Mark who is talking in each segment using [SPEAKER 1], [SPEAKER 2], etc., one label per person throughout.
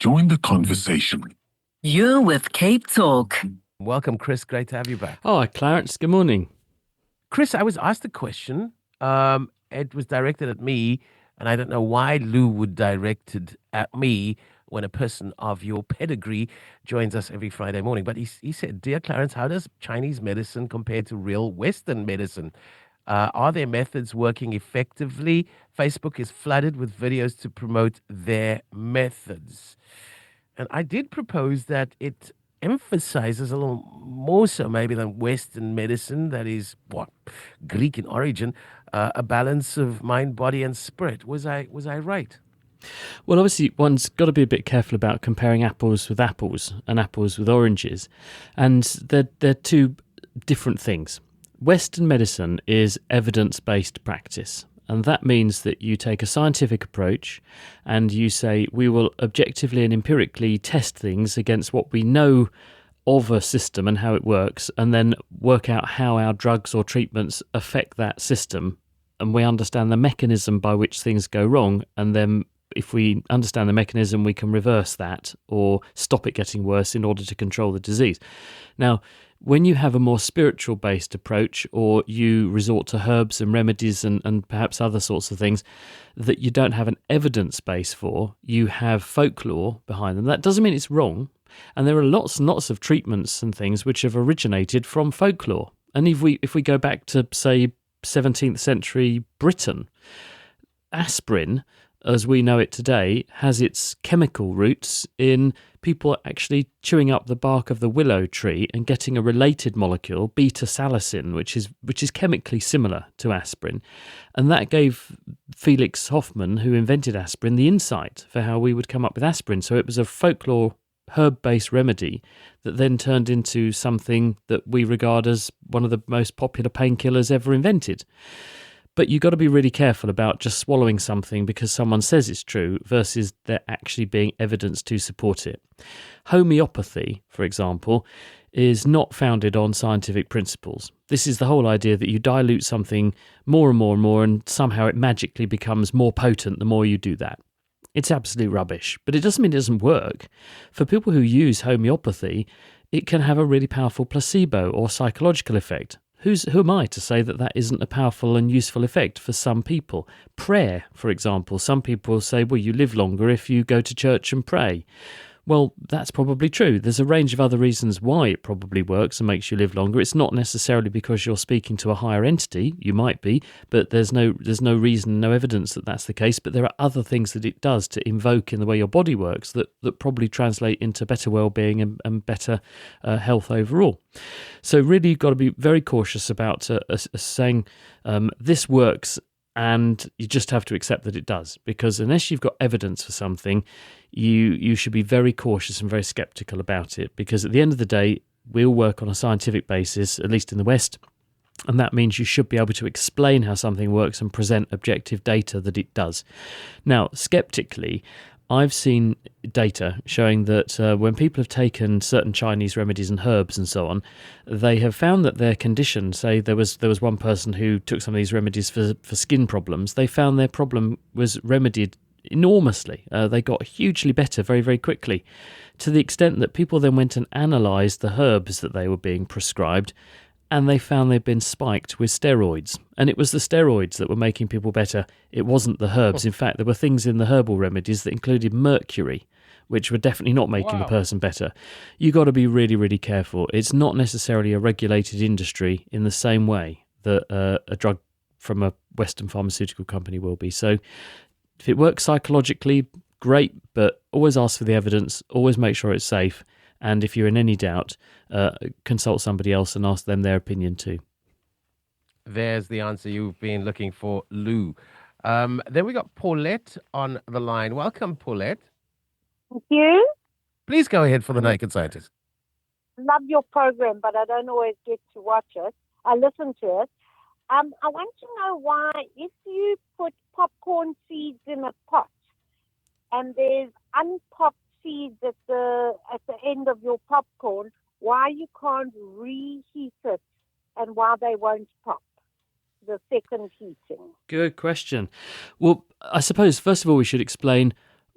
[SPEAKER 1] Join the conversation.
[SPEAKER 2] You're with Cape Talk.
[SPEAKER 3] Welcome, Chris. Great to have you back.
[SPEAKER 4] Oh, Clarence, good morning.
[SPEAKER 3] Chris, I was asked a question. It was directed at me, and I don't know why Lou would direct it at me when a person of your pedigree joins us every Friday morning. But he said, "Dear Clarence, how does Chinese medicine compare to real Western medicine? Are their methods working effectively? Facebook is flooded with videos to promote their methods." And I did propose that it emphasizes a little more so maybe than Western medicine, that is what Greek in origin, a balance of mind, body, and spirit. Was I right?
[SPEAKER 4] Well, obviously, one's got to be a bit careful about comparing apples with apples and apples with oranges. And they're two different things. Western medicine is evidence-based practice. And that means that you take a scientific approach and you say, we will objectively and empirically test things against what we know of a system and how it works, and then work out how our drugs or treatments affect that system. And we understand the mechanism by which things go wrong. And then if we understand the mechanism, we can reverse that or stop it getting worse in order to control the disease. Now, when you have a more spiritual-based approach, or you resort to herbs and remedies and perhaps other sorts of things that you don't have an evidence base for, you have folklore behind them. That doesn't mean it's wrong. And there are lots and lots of treatments and things which have originated from folklore. And if we go back to, say, 17th century Britain, aspirin, as we know it today, has its chemical roots in people actually chewing up the bark of the willow tree and getting a related molecule, beta-salicin, which is chemically similar to aspirin. And that gave Felix Hoffmann, who invented aspirin, the insight for how we would come up with aspirin. So it was a folklore herb-based remedy that then turned into something that we regard as one of the most popular painkillers ever invented. But you've got to be really careful about just swallowing something because someone says it's true versus there actually being evidence to support it. Homeopathy, for example, is not founded on scientific principles. This is the whole idea that you dilute something more and more and more, and somehow it magically becomes more potent the more you do that. It's absolute rubbish, but it doesn't mean it doesn't work. For people who use homeopathy, it can have a really powerful placebo or psychological effect. Who am I to say that that isn't a powerful and useful effect for some people? Prayer, for example. Some people say, well, you live longer if you go to church and pray. Well, that's probably true. There's a range of other reasons why it probably works and makes you live longer. It's not necessarily because you're speaking to a higher entity. You might be, but there's no reason, no evidence that that's the case. But there are other things that it does to invoke in the way your body works that probably translate into better well-being and better health overall. So really, you've got to be very cautious about saying this works, and you just have to accept that it does, because unless you've got evidence for something, you should be very cautious and very skeptical about it, because at the end of the day, we all work on a scientific basis, at least in the West, and that means you should be able to explain how something works and present objective data that it does. Now, skeptically, I've seen data showing that when people have taken certain Chinese remedies and herbs and so on, they have found that their condition, say there was one person who took some of these remedies for skin problems, they found their problem was remedied enormously. They got hugely better very, very quickly, to the extent that people then went and analysed the herbs that they were being prescribed, and they found they'd been spiked with steroids. And it was the steroids that were making people better. It wasn't the herbs. In fact, there were things in the herbal remedies that included mercury, which were definitely not making the person better. You've got to be really, really careful. It's not necessarily a regulated industry in the same way that a drug from a Western pharmaceutical company will be. So if it works psychologically, great, but always ask for the evidence, always make sure it's safe. And if you're in any doubt, consult somebody else and ask them their opinion too.
[SPEAKER 3] There's the answer you've been looking for, Lou. Then we got Paulette on the line. Welcome, Paulette.
[SPEAKER 5] Thank you.
[SPEAKER 3] Please go ahead for the Naked Scientist.
[SPEAKER 5] Love your program, but I don't always get to watch it. I listen to it. I want to know why, if you put popcorn seeds in a pot and there's unpopped seeds at the end of your popcorn, why you can't reheat it and why they won't pop the second heating.
[SPEAKER 4] Good question. Well, I suppose first of all we should explain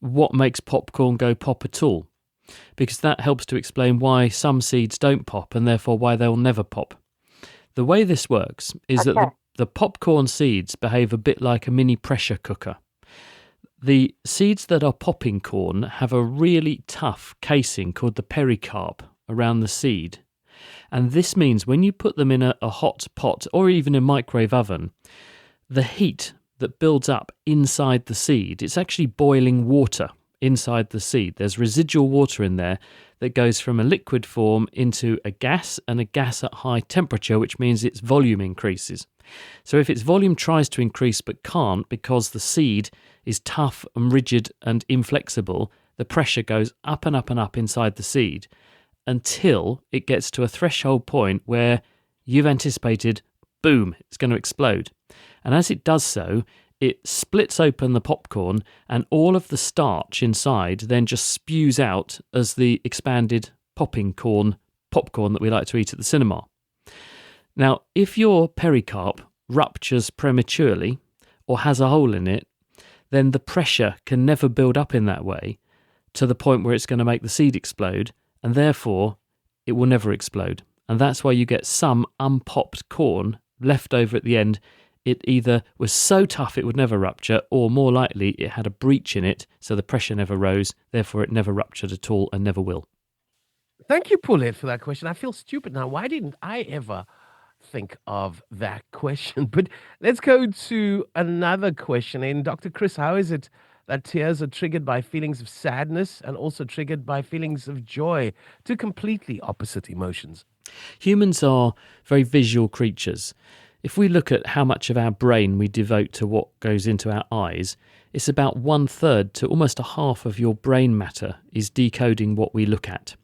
[SPEAKER 4] what makes popcorn go pop at all, because that helps to explain why some seeds don't pop and therefore why they'll never pop. The way this works is that the popcorn seeds behave a bit like a mini pressure cooker. The seeds that are popping corn have a really tough casing called the pericarp around the seed. And this means when you put them in a hot pot or even a microwave oven, the heat that builds up inside the seed, it's actually boiling water inside the seed. There's residual water in there that goes from a liquid form into a gas, and a gas at high temperature, which means its volume increases. So if its volume tries to increase but can't because the seed is tough and rigid and inflexible, the pressure goes up and up and up inside the seed until it gets to a threshold point where you've anticipated, boom, it's going to explode. And as it does so, it splits open the popcorn, and all of the starch inside then just spews out as the expanded popcorn that we like to eat at the cinema. Now, if your pericarp ruptures prematurely or has a hole in it, then the pressure can never build up in that way to the point where it's going to make the seed explode, and therefore it will never explode. And that's why you get some unpopped corn left over at the end. It either was so tough it would never rupture, or more likely it had a breach in it, so the pressure never rose, therefore it never ruptured at all and never will.
[SPEAKER 3] Thank you, Paulette, for that question. I feel stupid now. Why didn't I ever think of that question? But let's go to another question. And Dr. Chris, how is it that tears are triggered by feelings of sadness and also triggered by feelings of joy, two completely opposite emotions?
[SPEAKER 4] Humans are very visual creatures. If we look at how much of our brain we devote to what goes into our eyes, it's about 1/3 to almost a half of your brain matter is decoding what we look at.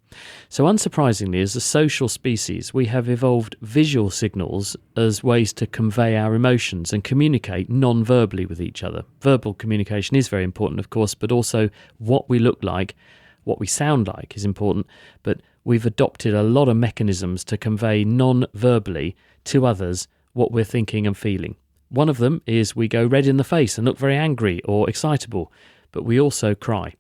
[SPEAKER 4] So unsurprisingly, as a social species, we have evolved visual signals as ways to convey our emotions and communicate non-verbally with each other. Verbal communication is very important, of course, but also what we look like, what we sound like is important, but we've adopted a lot of mechanisms to convey non-verbally to others what we're thinking and feeling. One of them is we go red in the face and look very angry or excitable, but we also cry.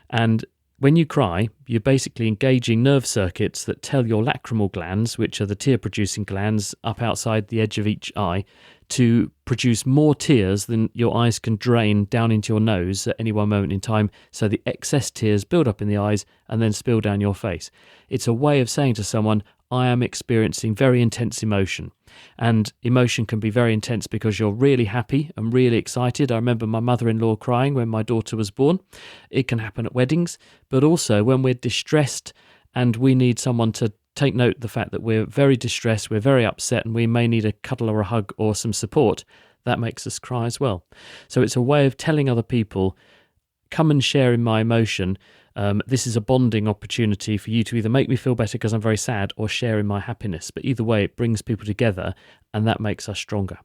[SPEAKER 4] And when you cry, you're basically engaging nerve circuits that tell your lacrimal glands, which are the tear-producing glands up outside the edge of each eye, to produce more tears than your eyes can drain down into your nose at any one moment in time, so the excess tears build up in the eyes and then spill down your face. It's a way of saying to someone, I am experiencing very intense emotion. And emotion can be very intense because you're really happy and really excited. I remember my mother-in-law crying when my daughter was born. It can happen at weddings, but also when we're distressed and we need someone to take note of the fact that we're very distressed, we're very upset, and we may need a cuddle or a hug or some support, that makes us cry as well. So it's a way of telling other people, come and share in my emotion. This is a bonding opportunity for you to either make me feel better because I'm very sad or share in my happiness. But either way, it brings people together and that makes us stronger.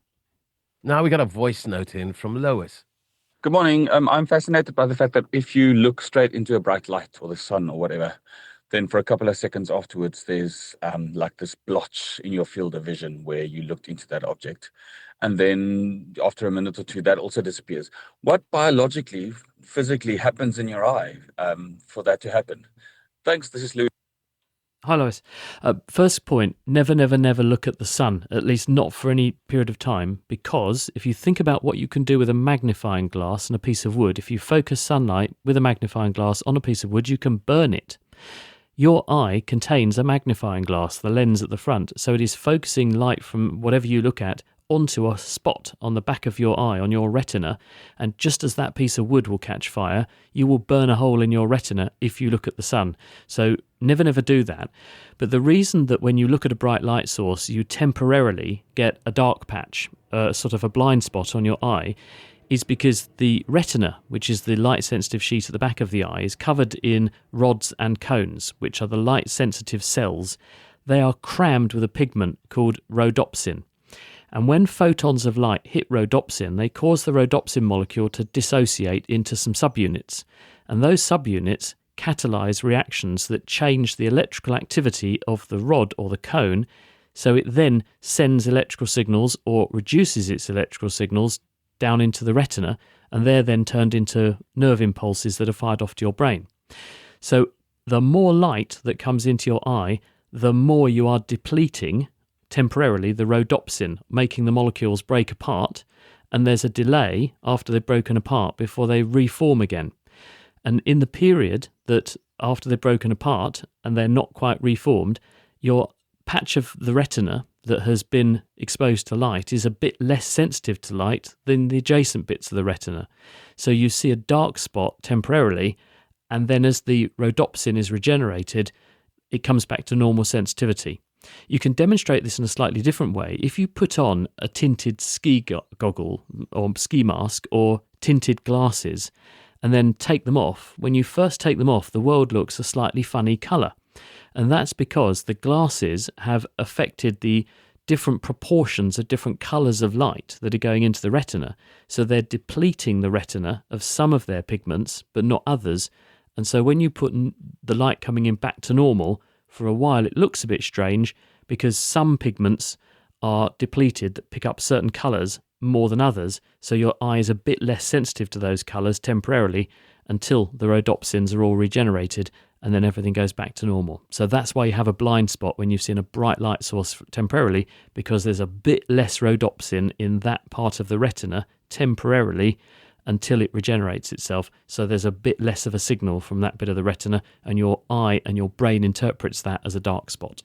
[SPEAKER 3] Now we got a voice note in from Lois.
[SPEAKER 1] Good morning. I'm fascinated by the fact that if you look straight into a bright light or the sun or whatever, then for a couple of seconds afterwards, there's like this blotch in your field of vision where you looked into that object. And then after a minute or two, that also disappears. What biologically, physically happens in your eye for that to happen? Thanks. This is Louis.
[SPEAKER 4] Hi, Lois. First point, never look at the sun, at least not for any period of time, because if you think about what you can do with a magnifying glass and a piece of wood, if you focus sunlight with a magnifying glass on a piece of wood, you can burn it. Your eye contains a magnifying glass, the lens at the front, so it is focusing light from whatever you look at onto a spot on the back of your eye, on your retina, and just as that piece of wood will catch fire, you will burn a hole in your retina if you look at the sun. So never do that. But the reason that when you look at a bright light source, you temporarily get a dark patch, sort of a blind spot on your eye, is because the retina, which is the light-sensitive sheet at the back of the eye, is covered in rods and cones, which are the light-sensitive cells. They are crammed with a pigment called rhodopsin. And when photons of light hit rhodopsin, they cause the rhodopsin molecule to dissociate into some subunits. And those subunits catalyze reactions that change the electrical activity of the rod or the cone, so it then sends electrical signals or reduces its electrical signals down into the retina, and they're then turned into nerve impulses that are fired off to your brain. So the more light that comes into your eye, the more you are depleting temporarily the rhodopsin, making the molecules break apart, and there's a delay after they've broken apart before they reform again. And in the period that after they've broken apart and they're not quite reformed, your patch of the retina that has been exposed to light is a bit less sensitive to light than the adjacent bits of the retina. So you see a dark spot temporarily, and then as the rhodopsin is regenerated, it comes back to normal sensitivity. You can demonstrate this in a slightly different way. If you put on a tinted ski goggle or ski mask or tinted glasses and then take them off, when you first take them off, the world looks a slightly funny colour. And that's because the glasses have affected the different proportions of different colours of light that are going into the retina. So they're depleting the retina of some of their pigments, but not others. And so when you put the light coming in back to normal, for a while it looks a bit strange because some pigments are depleted that pick up certain colours more than others. So your eye is a bit less sensitive to those colours temporarily until the rhodopsins are all regenerated, and then everything goes back to normal. So that's why you have a blind spot when you've seen a bright light source temporarily, because there's a bit less rhodopsin in that part of the retina temporarily until it regenerates itself. So there's a bit less of a signal from that bit of the retina, and your eye and your brain interprets that as a dark spot.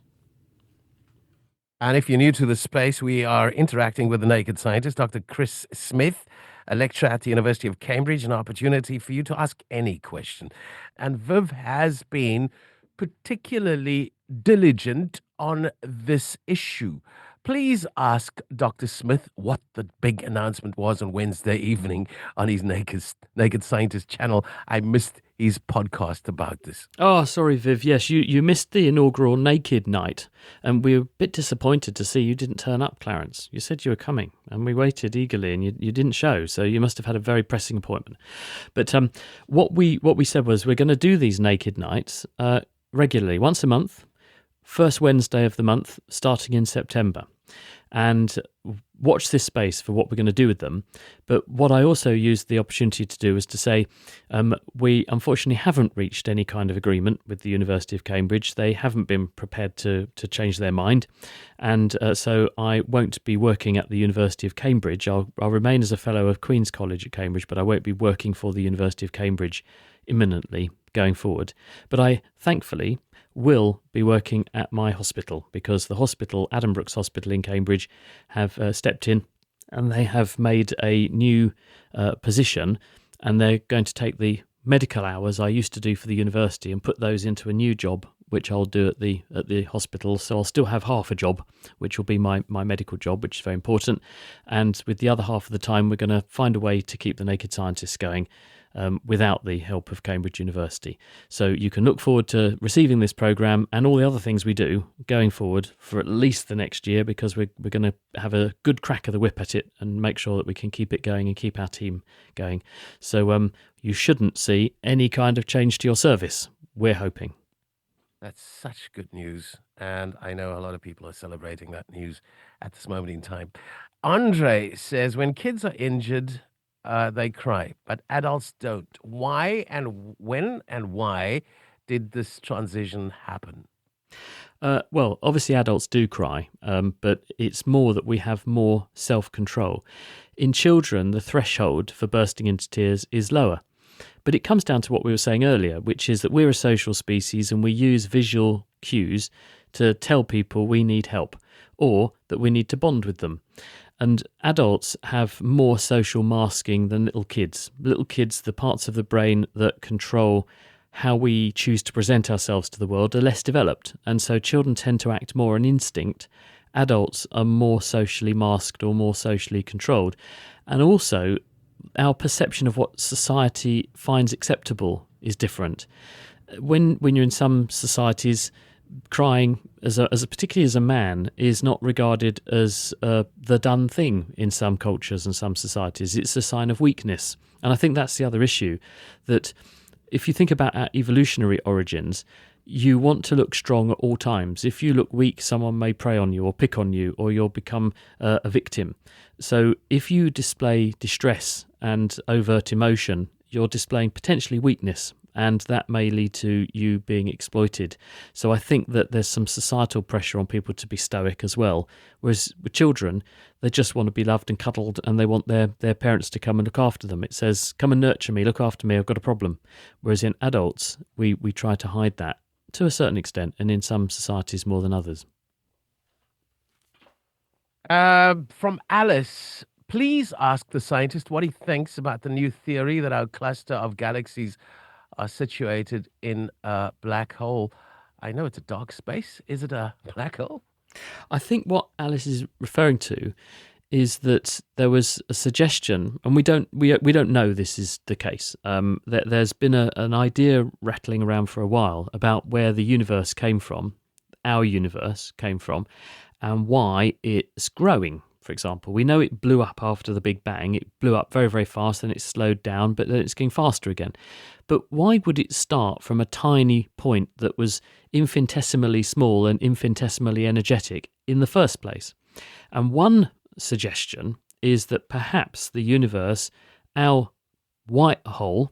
[SPEAKER 3] And if you're new to the space, we are interacting with the Naked Scientist, Dr. Chris Smith, a lecturer at the University of Cambridge, an opportunity for you to ask any question. And Viv has been particularly diligent on this issue. Please ask Dr. Smith what the big announcement was on Wednesday evening on his Naked Scientist channel. I missed his podcast about this.
[SPEAKER 4] Oh, sorry, Viv. Yes, you missed the inaugural Naked Night, and we were a bit disappointed to see you didn't turn up, Clarence. You said you were coming, and we waited eagerly, and you didn't show, so you must have had a very pressing appointment. But what we said was we're going to do these Naked Nights regularly, once a month, first Wednesday of the month, starting in September. And watch this space for what we're going to do with them. But what I also used the opportunity to do was to say we unfortunately haven't reached any kind of agreement with the University of Cambridge. They haven't been prepared to change their mind. And so I won't be working at the University of Cambridge. I'll remain as a fellow of Queen's College at Cambridge, but I won't be working for the University of Cambridge imminently going forward. But I thankfully will be working at my hospital, because the hospital, Addenbrooke's Hospital in Cambridge, have stepped in and they have made a new position, and they're going to take the medical hours I used to do for the university and put those into a new job, which I'll do at the hospital. So I'll still have half a job, which will be my medical job, which is very important. And with the other half of the time, we're going to find a way to keep the Naked Scientists going without the help of Cambridge University. So you can look forward to receiving this programme and all the other things we do going forward for at least the next year, because we're going to have a good crack of the whip at it and make sure that we can keep it going and keep our team going. So you shouldn't see any kind of change to your service, we're hoping.
[SPEAKER 3] That's such good news. And I know a lot of people are celebrating that news at this moment in time. Andre says, when kids are injured, they cry, but adults don't. Why and when and why did this transition happen?
[SPEAKER 4] Well, obviously adults do cry, but it's more that we have more self-control. In children, the threshold for bursting into tears is lower. But it comes down to what we were saying earlier, which is that we're a social species and we use visual cues to tell people we need help or that we need to bond with them. And adults have more social masking than little kids. Little kids, the parts of the brain that control how we choose to present ourselves to the world are less developed. And so children tend to act more on instinct. Adults are more socially masked or more socially controlled. And also, our perception of what society finds acceptable is different. When you're in some societies, crying particularly as a man is not regarded as the done thing in some cultures and some societies. It's a sign of weakness. And I think that's the other issue, that if you think about our evolutionary origins, you want to look strong at all times. If you look weak, someone may prey on you or pick on you, or you'll become a victim. So if you display distress and overt emotion, you're displaying potentially weakness, and that may lead to you being exploited. So I think that there's some societal pressure on people to be stoic as well. Whereas with children, they just want to be loved and cuddled, and they want their parents to come and look after them. It says, come and nurture me, look after me, I've got a problem. Whereas in adults, we try to hide that to a certain extent, and in some societies more than others.
[SPEAKER 3] From Alice, please ask the scientist what he thinks about the new theory that our cluster of galaxies are situated in a black hole. I know it's a dark space. Is it a black hole?
[SPEAKER 4] I think what Alice is referring to is that there was a suggestion, and we don't know this is the case. There's been an idea rattling around for a while about where the universe came from, our universe came from, and why it's growing. For example, we know it blew up after the Big Bang. It blew up very, very fast, then it slowed down, but then it's getting faster again. But why would it start from a tiny point that was infinitesimally small and infinitesimally energetic in the first place? And one suggestion is that perhaps the universe, our white hole,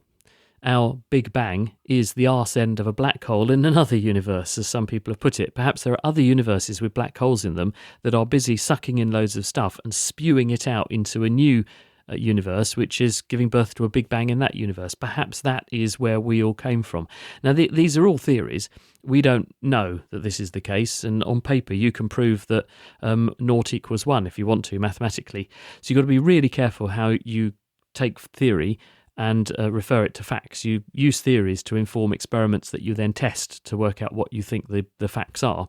[SPEAKER 4] our Big Bang, is the arse end of a black hole in another universe, as some people have put it. Perhaps there are other universes with black holes in them that are busy sucking in loads of stuff and spewing it out into a new universe, which is giving birth to a Big Bang in that universe. Perhaps that is where we all came from. Now, these are all theories. We don't know that this is the case, and on paper you can prove that 0 equals 1 if you want to, mathematically. So you've got to be really careful how you take theory and refer it to facts. You use theories to inform experiments that you then test to work out what you think the facts are.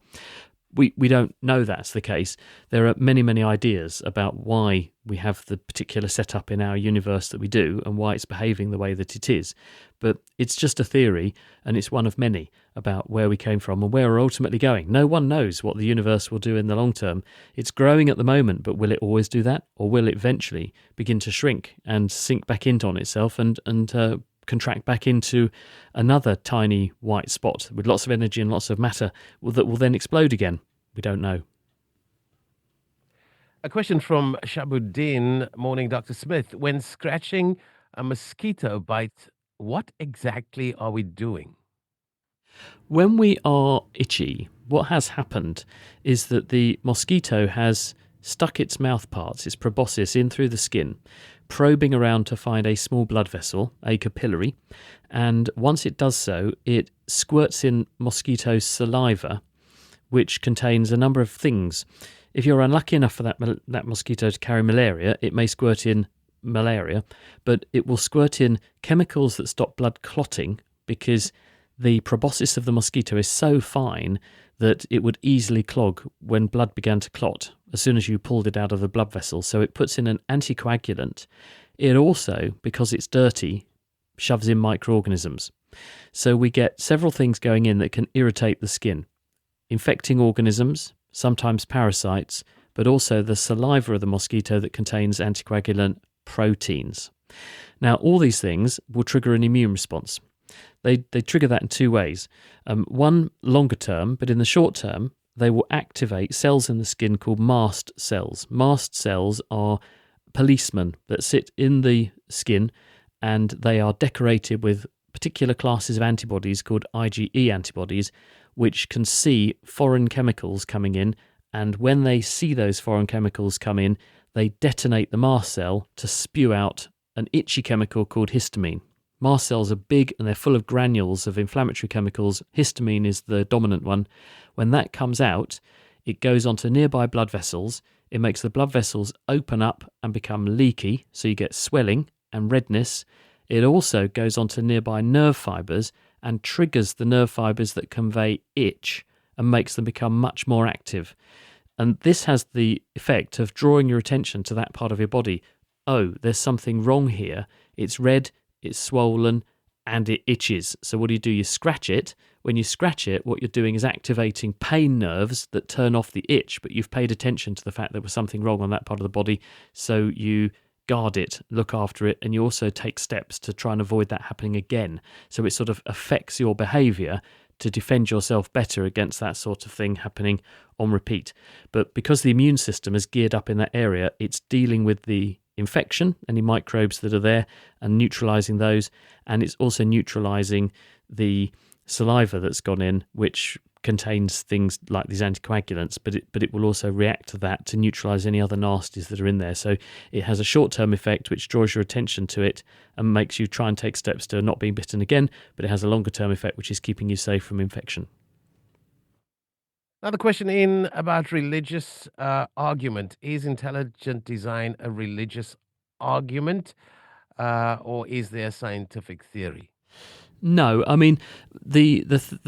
[SPEAKER 4] We don't know that's the case. There are many, many ideas about why we have the particular setup in our universe that we do and why it's behaving the way that it is. But it's just a theory, and it's one of many about where we came from and where we're ultimately going. No one knows what the universe will do in the long term. It's growing at the moment, but will it always do that? Or will it eventually begin to shrink and sink back into on itself and contract back into another tiny white spot with lots of energy and lots of matter that will then explode again? We don't know.
[SPEAKER 3] A question from Shabuddin. Morning, Dr. Smith. When scratching a mosquito bite, what exactly are we doing?
[SPEAKER 4] When we are itchy, what has happened is that the mosquito has stuck its mouth parts, its proboscis, in through the skin, probing around to find a small blood vessel, a capillary, and once it does so, it squirts in mosquito saliva, which contains a number of things. If you're unlucky enough for that mosquito to carry malaria, it may squirt in malaria, but it will squirt in chemicals that stop blood clotting, because the proboscis of the mosquito is so fine that it would easily clog when blood began to clot as soon as you pulled it out of the blood vessel. So it puts in an anticoagulant. It also, because it's dirty, shoves in microorganisms. So we get several things going in that can irritate the skin. Infecting organisms, sometimes parasites, but also the saliva of the mosquito that contains anticoagulant proteins. Now, all these things will trigger an immune response. They trigger that in two ways. One, longer term, but in the short term, they will activate cells in the skin called mast cells. Mast cells are policemen that sit in the skin, and they are decorated with particular classes of antibodies called IgE antibodies, which can see foreign chemicals coming in, and when they see those foreign chemicals come in, they detonate the mast cell to spew out an itchy chemical called histamine. Mast cells are big and they're full of granules of inflammatory chemicals. Histamine is the dominant one. When that comes out, it goes onto nearby blood vessels. It makes the blood vessels open up and become leaky, so you get swelling and redness. It also goes onto nearby nerve fibres and triggers the nerve fibres that convey itch and makes them become much more active. And this has the effect of drawing your attention to that part of your body. Oh, there's something wrong here. It's red, it's swollen, and it itches. So what do? You scratch it. When you scratch it, what you're doing is activating pain nerves that turn off the itch, but you've paid attention to the fact there was something wrong on that part of the body, so you guard it, look after it, and you also take steps to try and avoid that happening again. So it sort of affects your behaviour to defend yourself better against that sort of thing happening on repeat. But because the immune system is geared up in that area, it's dealing with the infection, any microbes that are there, and neutralizing those. And it's also neutralizing the saliva that's gone in, which contains things like these anticoagulants, but it will also react to that to neutralize any other nasties that are in there. So it has a short-term effect which draws your attention to it and makes you try and take steps to not being bitten again, but it has a longer-term effect which is keeping you safe from infection.
[SPEAKER 3] Another question in about religious argument. Is intelligent design a religious argument, or is there scientific theory?
[SPEAKER 4] No, I mean, the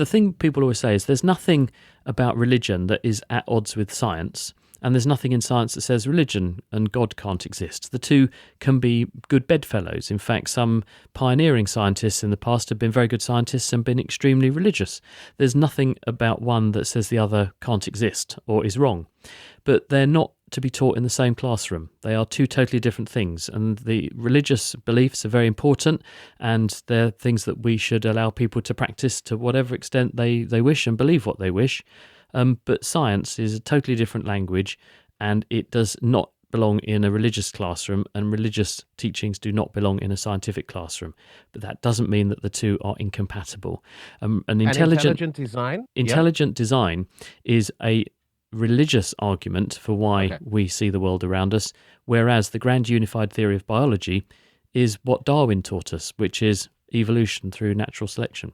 [SPEAKER 4] thing people always say is there's nothing about religion that is at odds with science, and there's nothing in science that says religion and God can't exist. The two can be good bedfellows. In fact, some pioneering scientists in the past have been very good scientists and been extremely religious. There's nothing about one that says the other can't exist or is wrong. But they're not to be taught in the same classroom. They are two totally different things, and the religious beliefs are very important, and they're things that we should allow people to practice to whatever extent they wish and believe what they wish. But science is a totally different language, and it does not belong in a religious classroom, and religious teachings do not belong in a scientific classroom. But that doesn't mean that the two are incompatible.
[SPEAKER 3] Intelligent design?
[SPEAKER 4] Intelligent design is a religious argument for why we see the world around us, whereas the grand unified theory of biology is what Darwin taught us, which is evolution through natural selection.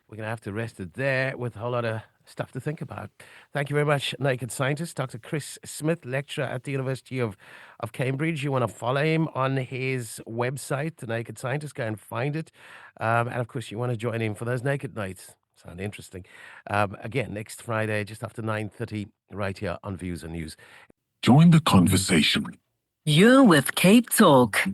[SPEAKER 3] We're going to have to rest it there with a whole lot of stuff to think about. Thank you very much, Naked Scientist, Dr. Chris Smith, lecturer at the University of Cambridge. You want to follow him on his website, The Naked Scientist, go and find it. And of course, you want to join him for those Naked Nights. Sound interesting. Again, next Friday, just after 9:30, right here on Views and News.
[SPEAKER 6] Join the conversation.
[SPEAKER 2] You're with Cape Talk.